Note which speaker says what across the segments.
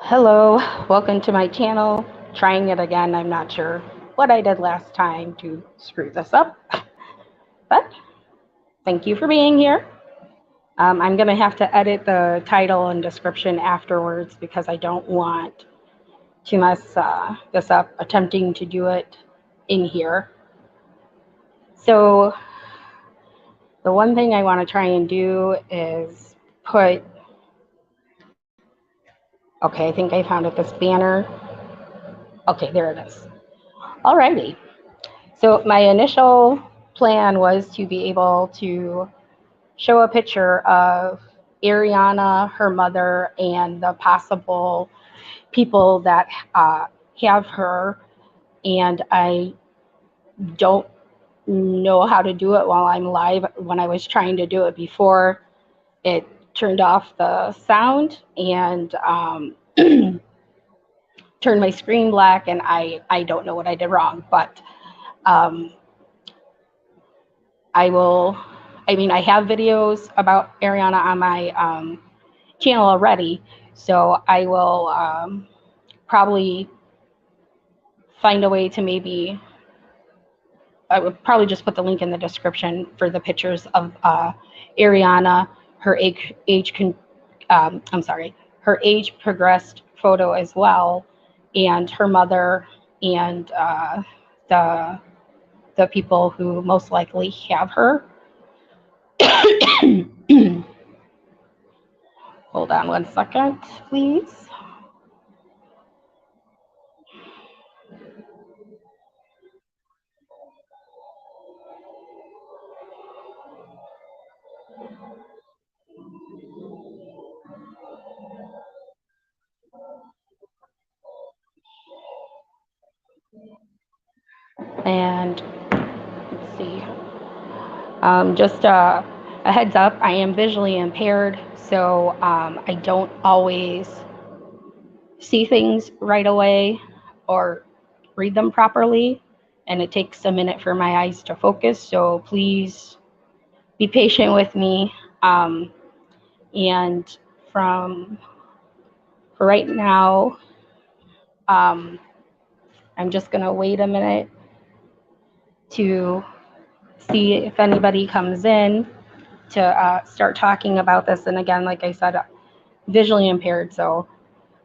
Speaker 1: Hello, welcome to my channel. Trying it again. I'm not sure what I did last time to screw this up, but thank you for being here. I'm going to have to edit the title and description afterwards because I don't want to mess this up attempting to do it in here. So the one thing I want to try and do is put, okay, I think I found it, this banner. Okay, there it is. Alrighty. So my initial plan was to be able to show a picture of Arianna, her mother, and the possible people that have her. And I don't know how to do it while I'm live. When I was trying to do it before, it turned off the sound and turned my screen black, and I don't know what I did wrong, but I have videos about Arianna on my channel already, so I will probably find a way to I would probably just put the link in the description for the pictures of Arianna, her her age progressed photo as well, and her mother, and the people who most likely have her. Hold on one second, please. And let's see. Just a heads up, I am visually impaired, so I don't always see things right away or read them properly, and it takes a minute for my eyes to focus, so please be patient with me. And for right now, I'm just gonna wait a minute to see if anybody comes in to start talking about this. And again, like I said, visually impaired, so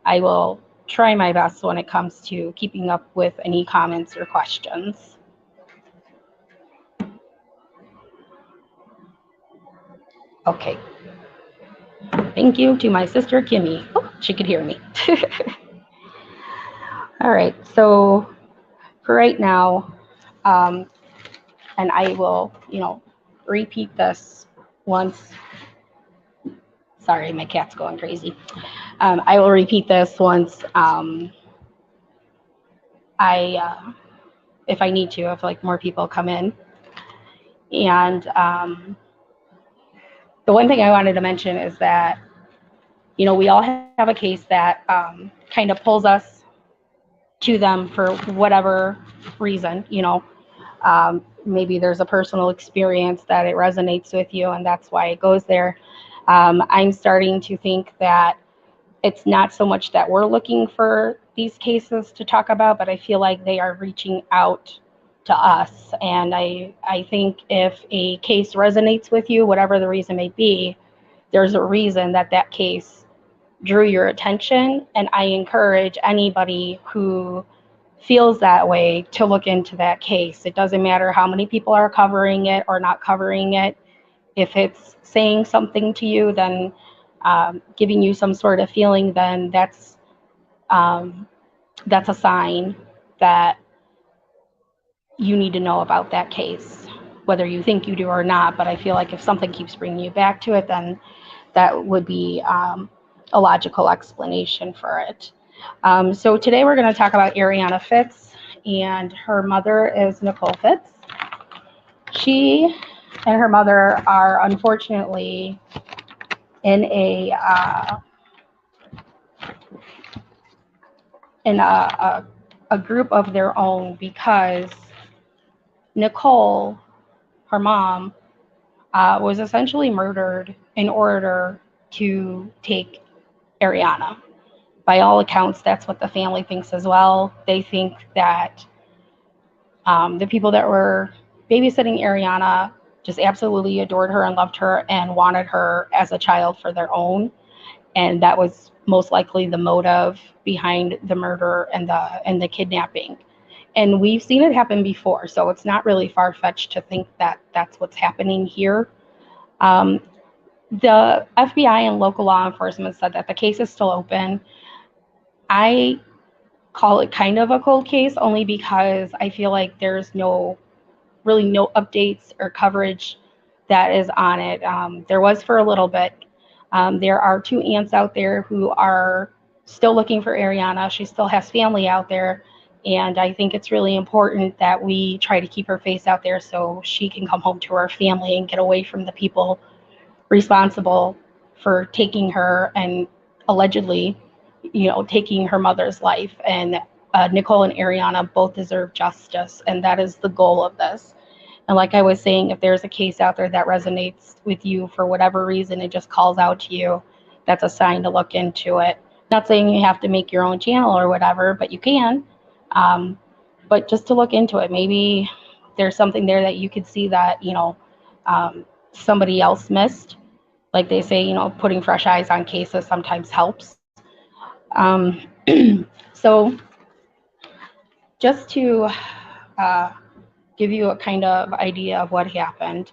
Speaker 1: I will try my best when it comes to keeping up with any comments or questions. Okay. Thank you to my sister, Kimmy. Oh, she could hear me. All right, so for right now, and I will, repeat this once. Sorry, my cat's going crazy. I will repeat this once if I need to, if like more people come in. And the one thing I wanted to mention is that, we all have a case that kind of pulls us to them for whatever reason, maybe there's a personal experience that it resonates with you and that's why it goes there. I'm starting to think that it's not so much that we're looking for these cases to talk about, but I feel like they are reaching out to us. And I think if a case resonates with you, whatever the reason may be, there's a reason that that case drew your attention. And I encourage anybody who feels that way to look into that case. It doesn't matter how many people are covering it or not covering it. If it's saying something to you, then giving you some sort of feeling, then that's a sign that you need to know about that case, whether you think you do or not. But I feel like if something keeps bringing you back to it, then that would be a logical explanation for it. So today we're going to talk about Arianna Fitts, and her mother is Nicole Fitts. She and her mother are unfortunately in a group of their own because Nicole, her mom, was essentially murdered in order to take Arianna. by all accounts, that's what the family thinks as well. They think that the people that were babysitting Arianna just absolutely adored her and loved her and wanted her as a child for their own. And that was most likely the motive behind the murder and the kidnapping. And we've seen it happen before, so it's not really far-fetched to think that that's what's happening here. Um, the FBI and local law enforcement said that the case is still open. I call it kind of a cold case only because I feel like there's really no updates or coverage that is on it. There was for a little bit. There are 2 aunts out there who are still looking for Arianna. She still has family out there, and I think it's really important that we try to keep her face out there so she can come home to her family and get away from the people responsible for taking her and allegedly, taking her mother's life. And Nicole and Arianna both deserve justice, and that is the goal of this. And like I was saying, if there's a case out there that resonates with you for whatever reason, it just calls out to you, that's a sign to look into it. Not saying you have to make your own channel or whatever, but you can. But just to look into it, maybe there's something there that you could see that, somebody else missed. Like they say, putting fresh eyes on cases sometimes helps. So just to give you a kind of idea of what happened,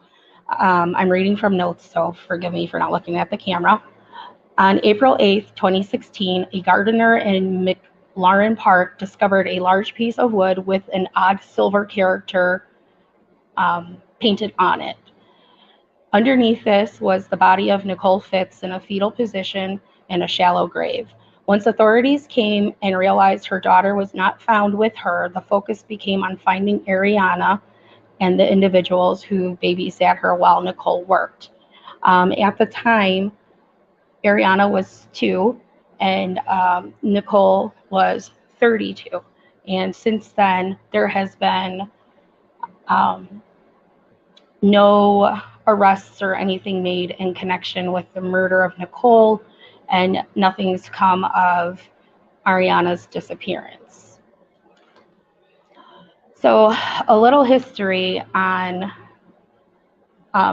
Speaker 1: I'm reading from notes, so forgive me for not looking at the camera. On April 8th, 2016, a gardener in McLaurin Park discovered a large piece of wood with an odd silver character painted on it. Underneath this was the body of Nicole Fitts in a fetal position in a shallow grave. Once authorities came and realized her daughter was not found with her, the focus became on finding Arianna and the individuals who babysat her while Nicole worked. At the time, Arianna was 2 and Nicole was 32. And since then, there has been no arrests or anything made in connection with the murder of Nicole, and nothing's come of Arianna's disappearance. So a little history on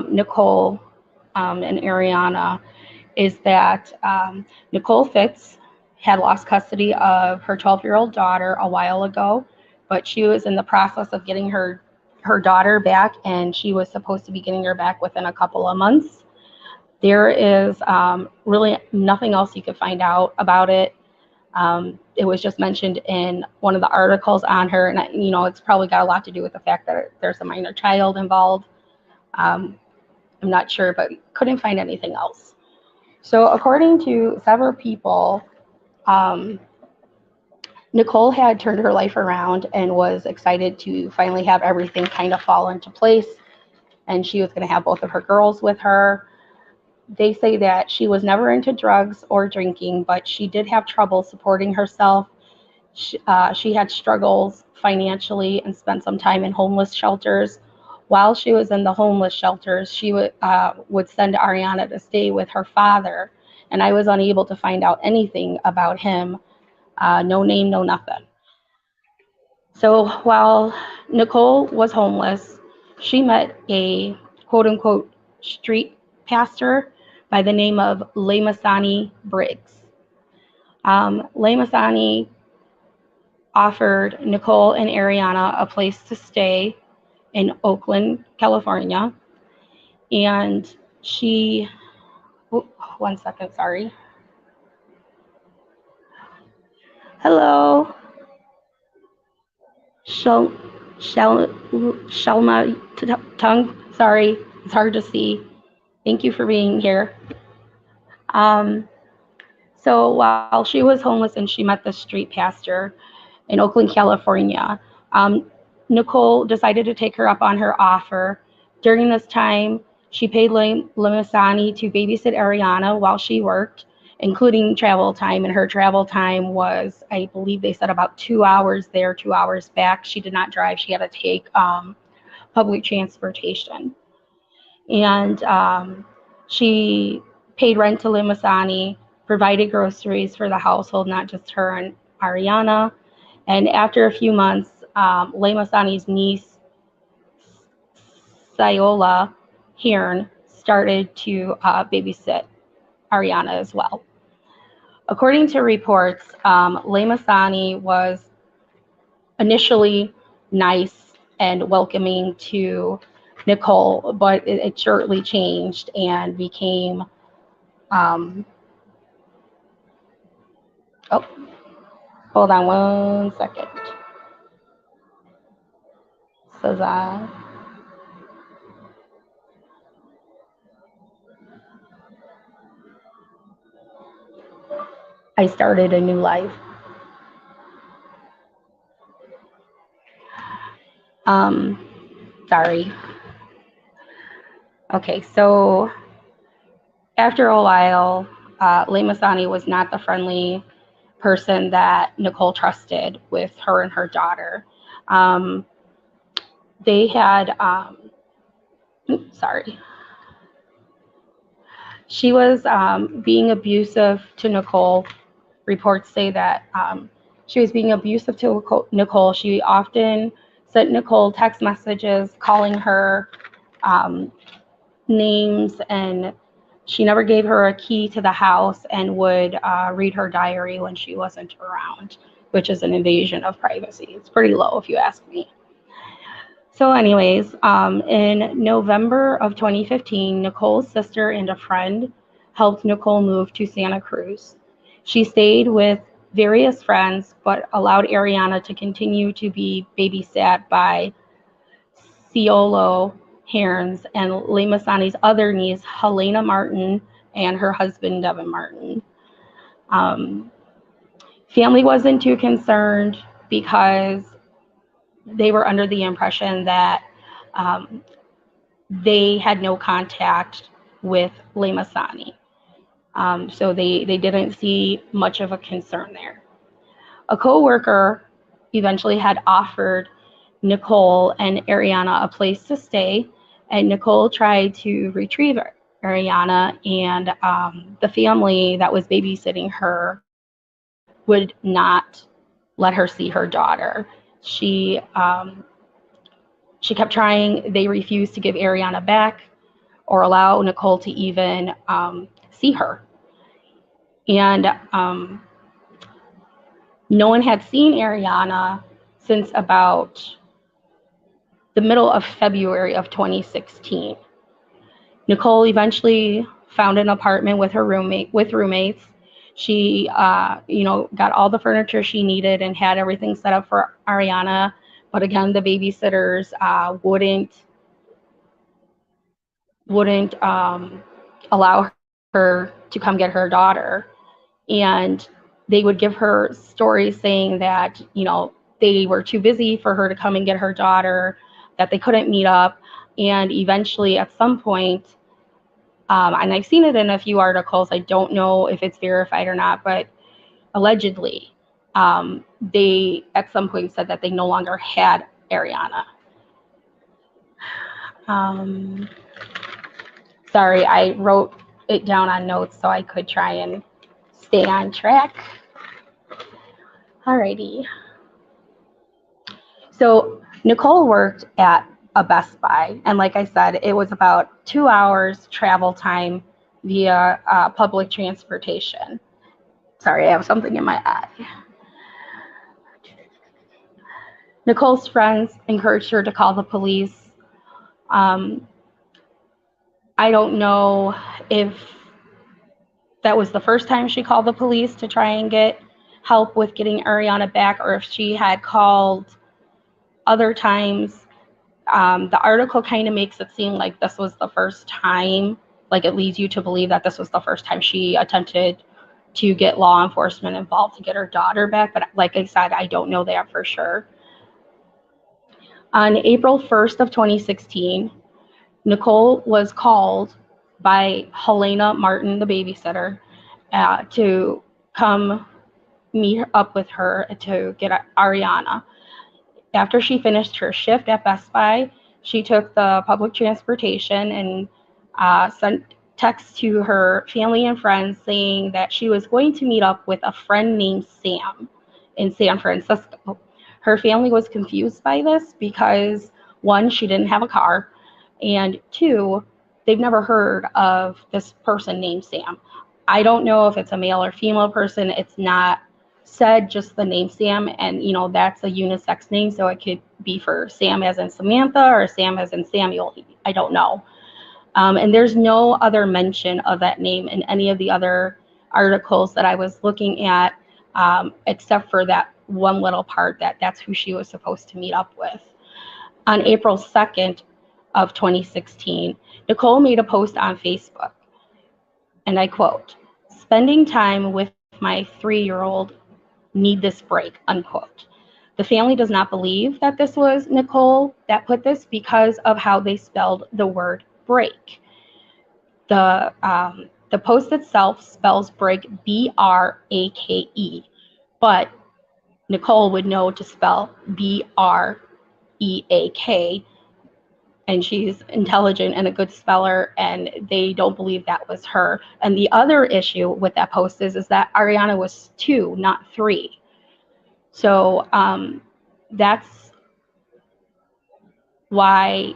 Speaker 1: Nicole and Arianna is that Nicole Fitts had lost custody of her 12-year-old daughter a while ago, but she was in the process of getting her daughter back, and she was supposed to be getting her back within a couple of months. There is really nothing else you could find out about it. It was just mentioned in one of the articles on her, and it's probably got a lot to do with the fact that there's a minor child involved. I'm not sure, but couldn't find anything else. So according to several people, Nicole had turned her life around and was excited to finally have everything kind of fall into place, and she was going to have both of her girls with her. They say that she was never into drugs or drinking, but she did have trouble supporting herself. She had struggles financially and spent some time in homeless shelters. While she was in the homeless shelters, she would send Arianna to stay with her father, and I was unable to find out anything about him. No name, no nothing. So while Nicole was homeless, she met a quote-unquote street pastor by the name of Lemasani Briggs. Lemasani offered Nicole and Arianna a place to stay in Oakland, California, and she, one second, sorry. Hello. Shalma Tongue, sorry, it's hard to see. Thank you for being here. So while she was homeless and she met the street pastor in Oakland, California, Nicole decided to take her up on her offer. During this time, she paid Lemasani to babysit Arianna while she worked, including travel time, and her travel time was, I believe they said, about 2 hours there, 2 hours back. She did not drive. She had to take public transportation. And she paid rent to Lemasani. provided groceries for the household, not just her and Arianna. And after a few months, Lemasani's niece, Sayola Hearn, started to babysit Arianna as well. According to reports, Lemasani was initially nice and welcoming to Nicole, but it shortly changed and became, oh, hold on one second. Says I started a new life. Sorry. Okay, so after a while, Lemasani was not the friendly person that Nicole trusted with her and her daughter. They had, sorry. She was being abusive to Nicole. Reports say that she was being abusive to Nicole. She often sent Nicole text messages calling her names, and she never gave her a key to the house and would read her diary when she wasn't around, which is an invasion of privacy. It's pretty low if you ask me. So anyways, in November of 2015, Nicole's sister and a friend helped Nicole move to Santa Cruz. She stayed with various friends, but allowed Arianna to continue to be babysat by Ciolo Hearns and Lemasani's other niece, Helena Martin, and her husband, Devin Martin. Family wasn't too concerned because they were under the impression that they had no contact with Lemasani. So they didn't see much of a concern there. A co-worker eventually had offered Nicole and Arianna a place to stay, and Nicole tried to retrieve Arianna, and the family that was babysitting her would not let her see her daughter. She kept trying. They refused to give Arianna back or allow Nicole to even see her. And no one had seen Arianna since about the middle of February of 2016. Nicole eventually found an apartment with roommates. She, got all the furniture she needed and had everything set up for Arianna. But again, the babysitters wouldn't allow her to come get her daughter. And they would give her stories saying that, they were too busy for her to come and get her daughter, that they couldn't meet up. And eventually at some point, and I've seen it in a few articles, I don't know if it's verified or not, but allegedly, they at some point said that they no longer had Arianna. Sorry, I wrote it down on notes so I could try and stay on track. Alrighty. So Nicole worked at a Best Buy, and like I said, it was about 2 hours travel time via public transportation. Sorry, I have something in my eye. Nicole's friends encouraged her to call the police. I don't know if that was the first time she called the police to try and get help with getting Arianna back, or if she had called other times. The article kind of makes it seem like this was the first time, like it leads you to believe that this was the first time she attempted to get law enforcement involved to get her daughter back. But like I said, I don't know that for sure. On April 1st of 2016, Nicole was called by Helena Martin, the babysitter, to come meet up with her to get Arianna. After she finished her shift at Best Buy, she took the public transportation and text to her family and friends saying that she was going to meet up with a friend named Sam in San Francisco. Her family was confused by this because, one, she didn't have a car, and two, they've never heard of this person named Sam. I don't know if it's a male or female person. It's not said, just the name Sam, and that's a unisex name, so it could be for Sam as in Samantha or Sam as in Samuel. I don't know. And there's no other mention of that name in any of the other articles that I was looking at, except for that one little part that's who she was supposed to meet up with. On April 2nd of 2016, Nicole made a post on Facebook, and I quote, "Spending time with my 3-year-old, need this break," unquote. The family does not believe that this was Nicole that put this because of how they spelled the word break. The post itself spells break B-R-A-K-E, but Nicole would know to spell B-R-E-A-K, and she's intelligent and a good speller, and they don't believe that was her. And the other issue with that post is that Arianna was 2, not 3. So that's why,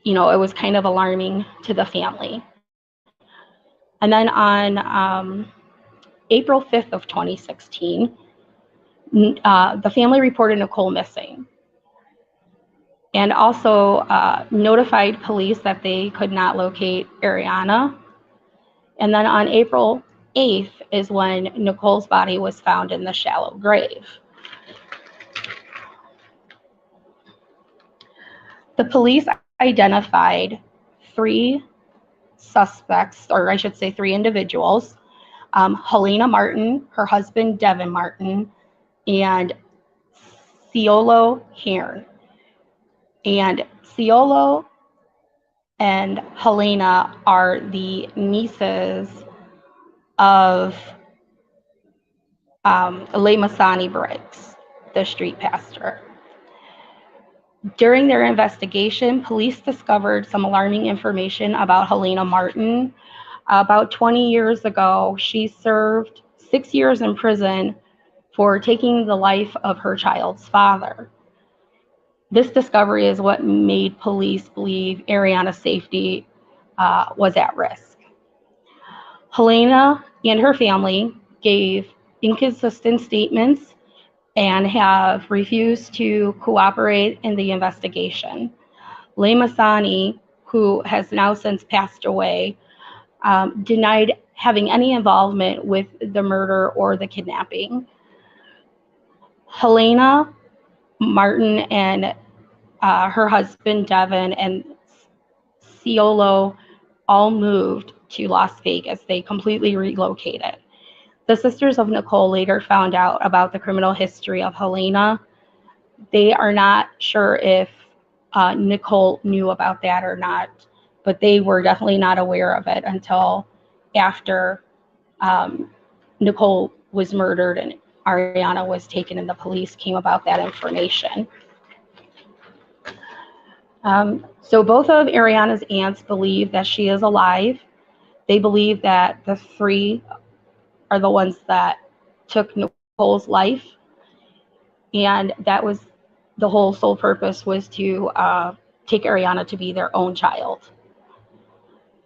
Speaker 1: it was kind of alarming to the family. And then on April 5th of 2016, the family reported Nicole missing and also notified police that they could not locate Arianna. And then on April 8th is when Nicole's body was found in the shallow grave. The police identified 3 suspects, or I should say 3 individuals, Helena Martin, her husband Devin Martin, and Ciolo Hearn. And Ciolo and Helena are the nieces of Lemasani Briggs, the street pastor. During their investigation, police discovered some alarming information about Helena Martin. About 20 years ago, she served 6 years in prison for taking the life of her child's father. This discovery is what made police believe Arianna's safety was at risk. Helena and her family gave inconsistent statements and have refused to cooperate in the investigation. Lemasani, who has now since passed away, denied having any involvement with the murder or the kidnapping. Helena Martin and her husband Devin and Ciolo all moved to Las Vegas. They completely relocated. The sisters of Nicole later found out about the criminal history of Helena. They are not sure if Nicole knew about that or not, but they were definitely not aware of it until after Nicole was murdered and Arianna was taken and the police came about that information. So both of Arianna's aunts believe that she is alive. They believe that the 3 are the ones that took Nicole's life, and that was the whole sole purpose, was to take Arianna to be their own child.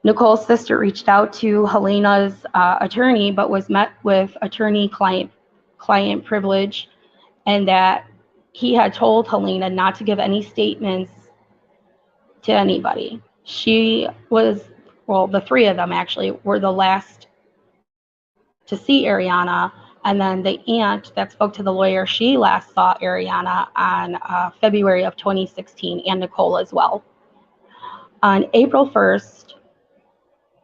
Speaker 1: Nicole's sister reached out to Helena's attorney, but was met with attorney-client privilege, and that he had told Helena not to give any statements to anybody. She was, well, the 3 of them actually were the last to see Arianna, and then the aunt that spoke to the lawyer, she last saw Arianna on February of 2016, and Nicole as well. On April 1st,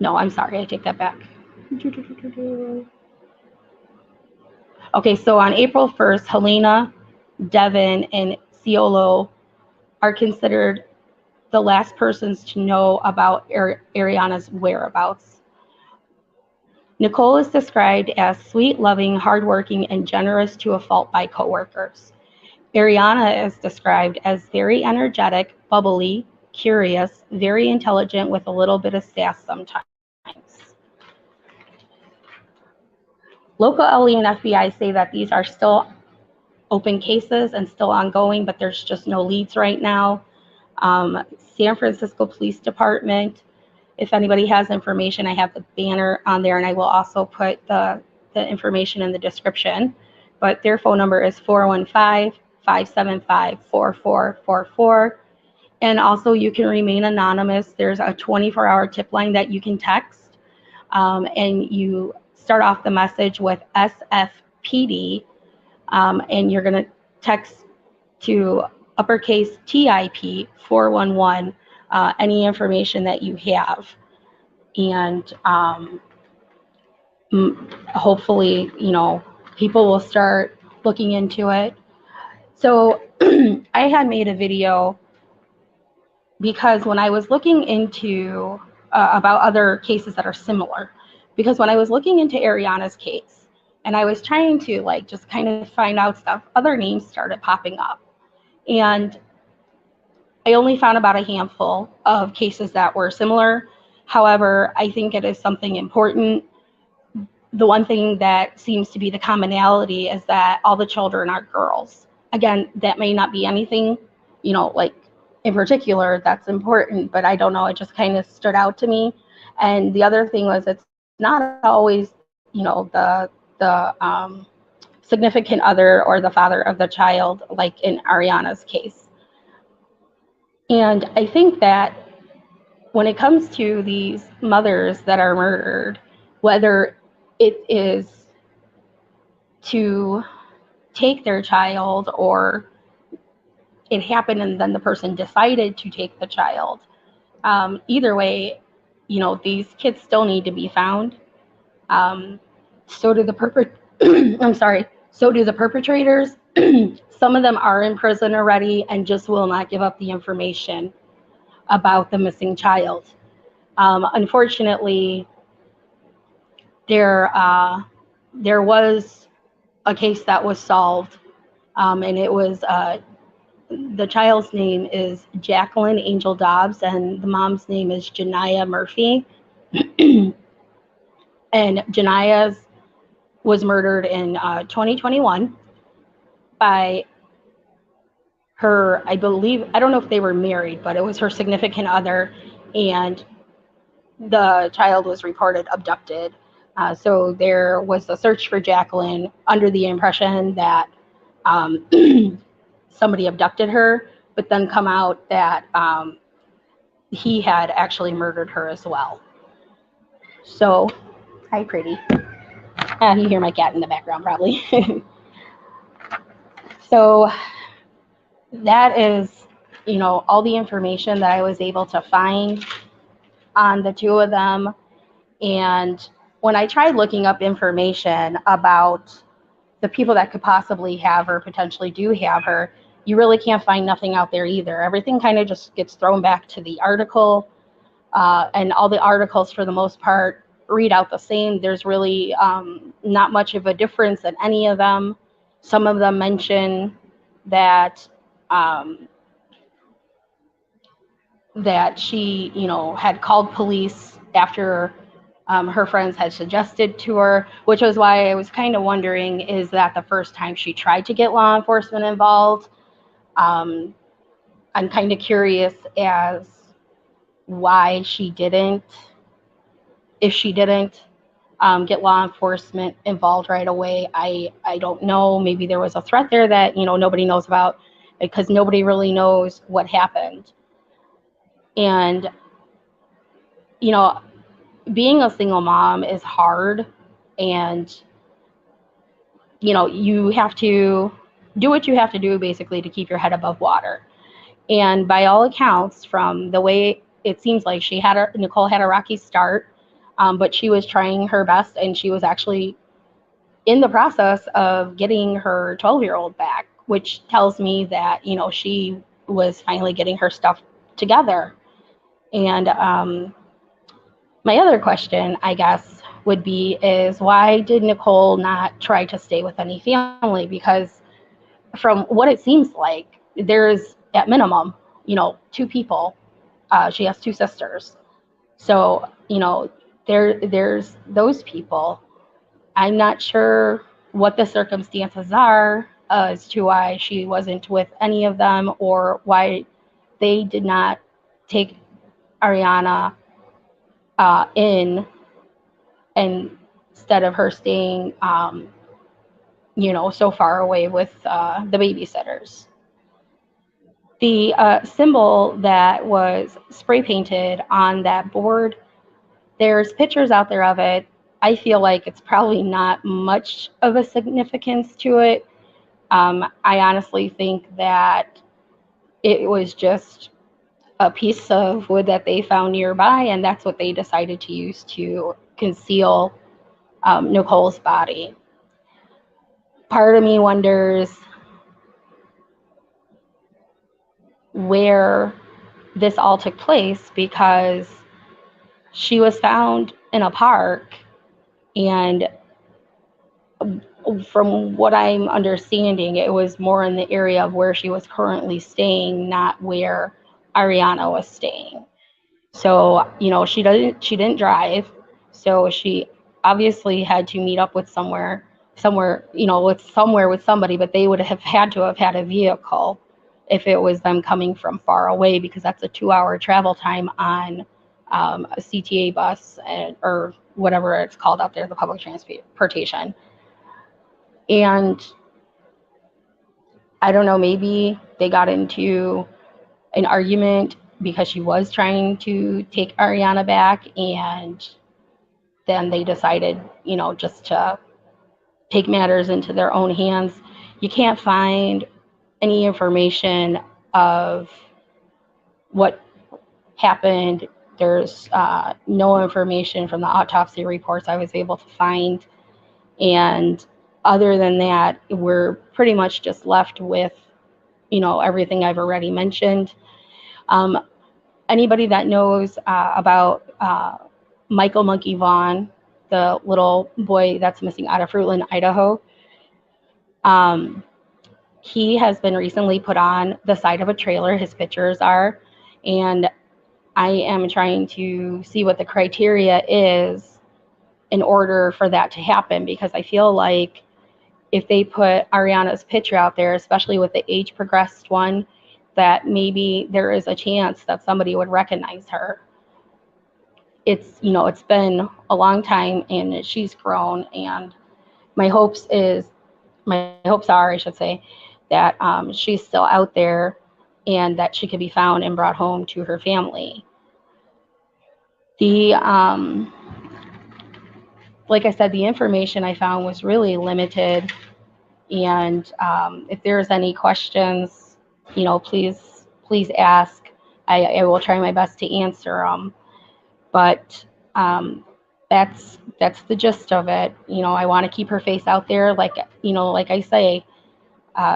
Speaker 1: no, I'm sorry, I take that back. Okay, so on April 1st, Helena, Devin, and Ciolo are considered the last persons to know about Arianna's whereabouts. Nicole is described as sweet, loving, hardworking, and generous to a fault by coworkers. Arianna is described as very energetic, bubbly, curious, very intelligent with a little bit of sass sometimes. Local LE and FBI say that these are still open cases and still ongoing, but there's just no leads right now. San Francisco Police Department, if anybody has information, I have the banner on there, and I will also put the information in the description. But their phone number is 415-575-4444. And also you can remain anonymous. There's a 24-hour tip line that you can text, and you start off the message with SFPD, and you're going to text to uppercase TIP 411 any information that you have, and hopefully, people will start looking into it. So I had made a video because when I was looking into about other cases that are similar, because when I was looking into Arianna's case and I was trying to just kind of find out stuff, other names started popping up. And I only found about a handful of cases that were similar. However, I think it is something important. The one thing that seems to be the commonality is that all the children are girls. Again, that may not be anything, in particular that's important, but I don't know, it just kind of stood out to me. And the other thing was, it's not always, the significant other or the father of the child, like in Arianna's case. And I think that when it comes to these mothers that are murdered, whether it is to take their child or it happened and then the person decided to take the child, either way, these kids still need to be found. So do the so do the perpetrators. Some of them are in prison already and just will not give up the information about the missing child. Unfortunately, there was a case that was solved, and it was the child's name is Jacqueline Angel Dobbs, and the mom's name is Janiyah Murphy. And Janiyah was murdered in 2021 by her, I believe, I don't know if they were married, but it was her significant other, and the child was reported abducted. So there was a search for Jacqueline under the impression that somebody abducted her, but then come out that he had actually murdered her as well. So, hi, pretty. You hear my cat in the background, probably. So that is, all the information that I was able to find on the two of them. And when I tried looking up information about the people that could possibly have her, potentially do have her, you really can't find nothing out there either. Everything kind of just gets thrown back to the article, and all the articles, for the most part, read out the same. There's really not much of a difference in any of them. Some of them mention that that she, had called police after her friends had suggested to her, which was why I was kind of wondering, is that the first time she tried to get law enforcement involved? I'm kind of curious as why she didn't, if she didn't get law enforcement involved right away. I don't know. Maybe there was a threat there that, nobody knows about, because nobody really knows what happened. And, being a single mom is hard, and, you have to do what you have to do basically to keep your head above water. And by all accounts, from the way it seems like Nicole had a rocky start, but she was trying her best, and she was actually in the process of getting her 12-year-old back, which tells me that, she was finally getting her stuff together. And my other question, I guess, would be is, why did Nicole not try to stay with any family? Because from what it seems like, there's at minimum, 2 people She has two sisters. So, there's those people. I'm not sure what the circumstances are as to why she wasn't with any of them, or why they did not take Arianna in, and instead of her staying, so far away with the babysitters. The symbol that was spray painted on that board, there's pictures out there of it. I feel like it's probably not much of a significance to it. I honestly think that it was just a piece of wood that they found nearby, and that's what they decided to use to conceal Nicole's body. Part of me wonders where this all took place, because she was found in a park, and from what I'm understanding, it was more in the area of where she was currently staying, not where Arianna was staying. So, she didn't drive, so she obviously had to meet up with somewhere, with somebody, but they would have had to have had a vehicle if it was them coming from far away, because that's a 2-hour travel time on a CTA bus, or whatever it's called out there, the public transportation. And I don't know, maybe they got into an argument because she was trying to take Arianna back, and then they decided, just to take matters into their own hands. You can't find any information of what happened. There's no information from the autopsy reports I was able to find. And other than that, we're pretty much just left with, everything I've already mentioned. Anybody that knows about Michael Monkey Vaughn, the little boy that's missing out of Fruitland, Idaho, he has been recently put on the side of a trailer. His pictures are, and I am trying to see what the criteria is in order for that to happen, because I feel like if they put Arianna's picture out there, especially with the age progressed one, that maybe there is a chance that somebody would recognize her. It's been a long time, and she's grown, and my hopes are, I should say, that she's still out there, and that she could be found and brought home to her family. The like I said, the information I found was really limited, and if there's any questions, please ask. I will try my best to answer them. But that's the gist of it. I want to keep her face out there. Like I say,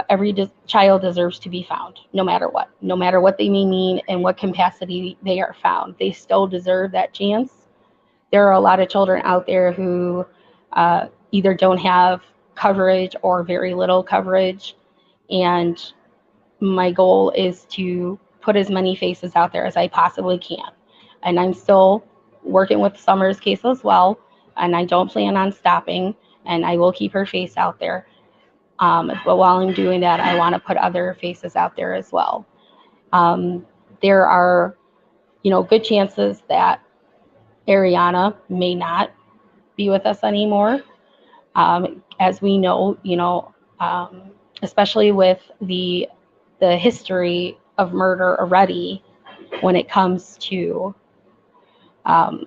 Speaker 1: every child deserves to be found, no matter what they may mean and what capacity they are found. They still deserve that chance. There are a lot of children out there who either don't have coverage or very little coverage, and my goal is to put as many faces out there as I possibly can. And I'm still working with Summer's case as well, and I don't plan on stopping, and I will keep her face out there. But while I'm doing that, I want to put other faces out there as well. There are, good chances that Arianna may not be with us anymore. As we know, especially with the history of murder already, when it comes to, I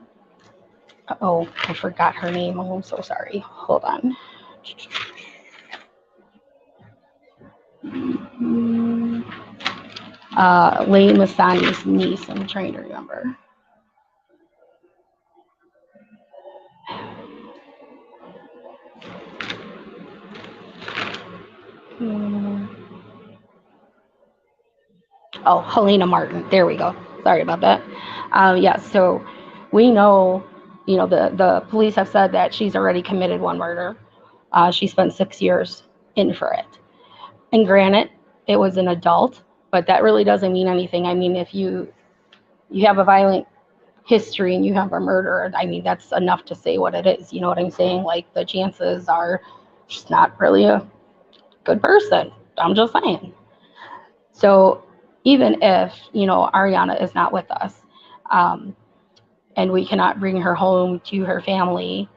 Speaker 1: forgot her name. Oh, I'm so sorry. Hold on. Lane Masani's niece. I'm trying to remember. Oh, Helena Martin. There we go. Sorry about that. So we know, the police have said that she's already committed one murder. She spent 6 years in for it. And granted, it was an adult, but that really doesn't mean anything. I mean, if you you have a violent history and you have a murder, I mean, that's enough to say what it is. You know what I'm saying? Like, the chances are she's not really a good person. I'm just saying. So even if, Arianna is not with us, and we cannot bring her home to her family,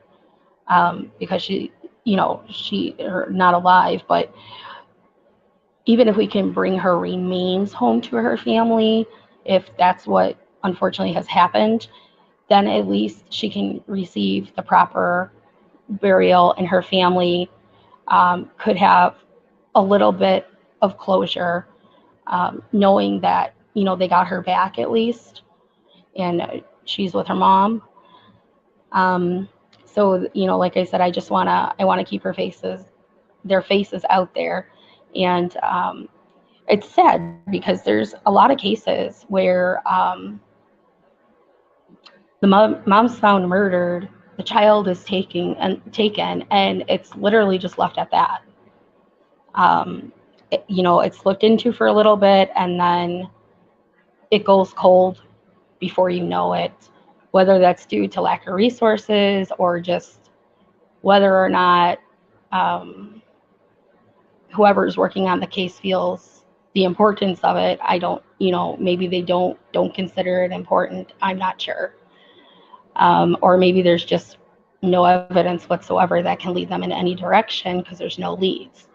Speaker 1: because she not alive, but even if we can bring her remains home to her family, if that's what unfortunately has happened, then at least she can receive the proper burial, and her family could have a little bit of closure, knowing that, they got her back at least, and she's with her mom. So, like I said, I want to keep their faces out there. And it's sad because there's a lot of cases where the mom's found murdered, the child is taken, and it's literally just left at that. It's looked into for a little bit, and then it goes cold before you know it, whether that's due to lack of resources or just whether or not whoever's working on the case feels the importance of it. I don't, maybe they don't consider it important. I'm not sure. Or maybe there's just no evidence whatsoever that can lead them in any direction because there's no leads.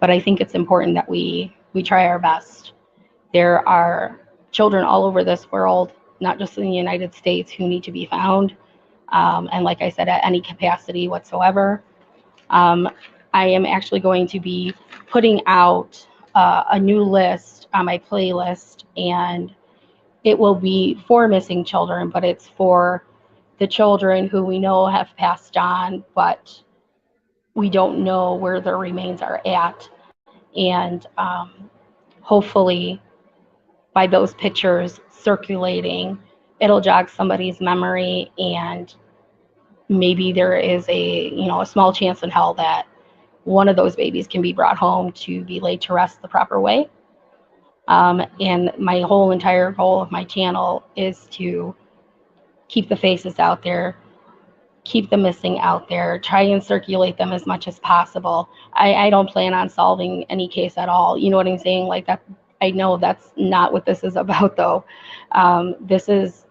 Speaker 1: But I think it's important that we try our best. There are children all over this world, not just in the United States, who need to be found. And like I said, at any capacity whatsoever. I am actually going to be putting out a new list on my playlist, and it will be for missing children, but it's for the children who we know have passed on, but we don't know where their remains are at. And hopefully by those pictures circulating, it'll jog somebody's memory, and maybe there is a small chance in hell that one of those babies can be brought home to be laid to rest the proper way. And my whole entire goal of my channel is to keep the faces out there, keep the missing out there, try and circulate them as much as possible. I don't plan on solving any case at all. You know what I'm saying? Like that. I know that's not what this is about, though. This is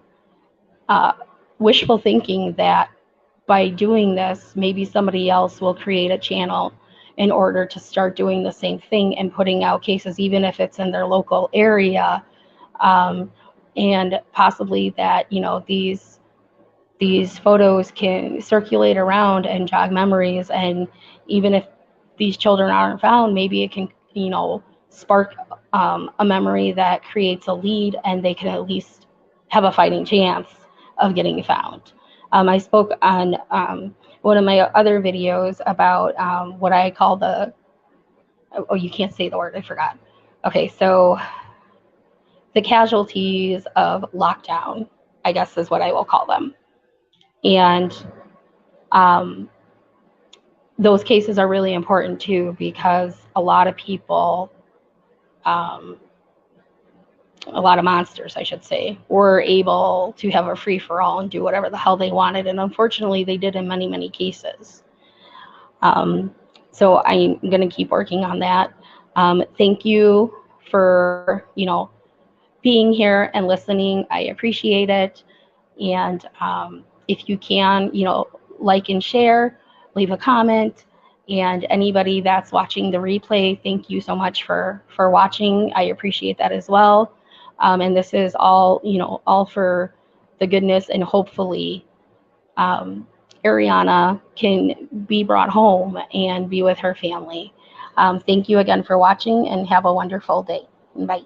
Speaker 1: wishful thinking that by doing this, maybe somebody else will create a channel in order to start doing the same thing and putting out cases, even if it's in their local area, and possibly that these photos can circulate around and jog memories. And even if these children aren't found, maybe it can spark a memory that creates a lead, and they can at least have a fighting chance of getting found. I spoke on one of my other videos about what I call you can't say the word, I forgot. Okay, so the casualties of lockdown, I guess is what I will call them. And those cases are really important too, because a lot of people, a lot of monsters, I should say, were able to have a free-for-all and do whatever the hell they wanted. And unfortunately, they did in many, many cases. So I'm going to keep working on that. Thank you for, being here and listening. I appreciate it. And if you can, like and share, leave a comment. And anybody that's watching the replay, thank you so much for watching. I appreciate that as well. And this is all, all for the goodness, and hopefully Arianna can be brought home and be with her family. Thank you again for watching, and have a wonderful day. Bye.